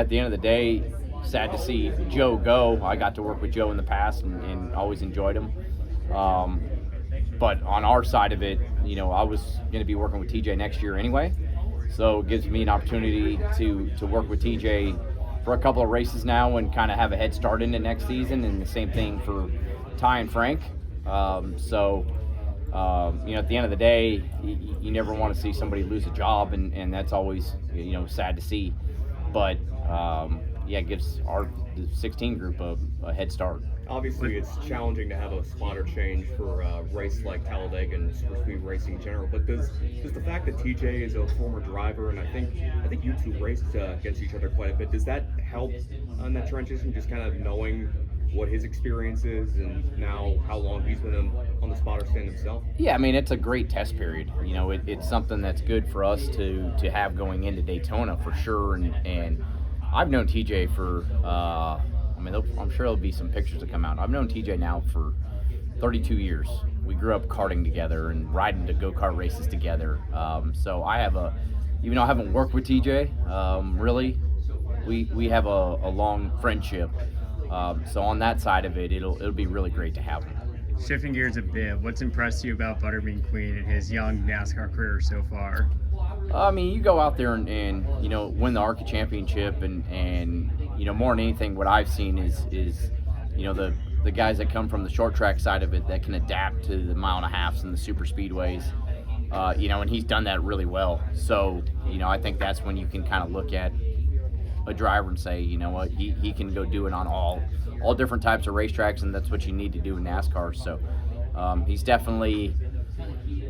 at the end of the day, sad to see Joe go. I got to work with Joe in the past and always enjoyed him. But on our side of it, I was going to be working with TJ next year anyway. So it gives me an opportunity to work with TJ for a couple of races now and kind of have a head start into next season, and the same thing for Ty and Frank. At the end of the day, you never want to see somebody lose a job, and that's always, sad to see. But, it gives our 16 group a head start. Obviously, it's challenging to have a spotter change for a race like Talladega and super speed racing in general. But does the fact that TJ is a former driver, and I think you two raced against each other quite a bit, does that help on that transition? Just kind of knowing what his experience is and now how long he's been on the spotter stand himself? Yeah, I mean, it's a great test period. It's something that's good for us to have going into Daytona for sure. And I've known TJ for. I'm sure there'll be some pictures that come out. I've known TJ now for 32 years. We grew up karting together and riding to go-kart races together. So I have even though I haven't worked with TJ, really, we have a long friendship. So on that side of it, it'll be really great to have him. Shifting gears a bit, what's impressed you about Butterbean Queen in his young NASCAR career so far? You go out there and win the ARCA championship, and more than anything, what I've seen is the guys that come from the short track side of it that can adapt to the 1.5 miles and the super speedways, and he's done that really well. So, I think that's when you can kind of look at a driver and say, what, he can go do it on all different types of racetracks, and that's what you need to do in NASCAR. So he's definitely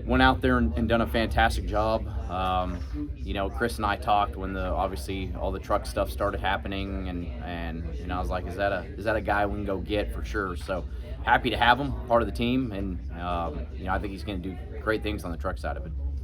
went out there and done a fantastic job. Chris and I talked when obviously all the truck stuff started happening, and I was like, is that a guy we can go get for sure? So happy to have him part of the team, and I think he's going to do great things on the truck side of it.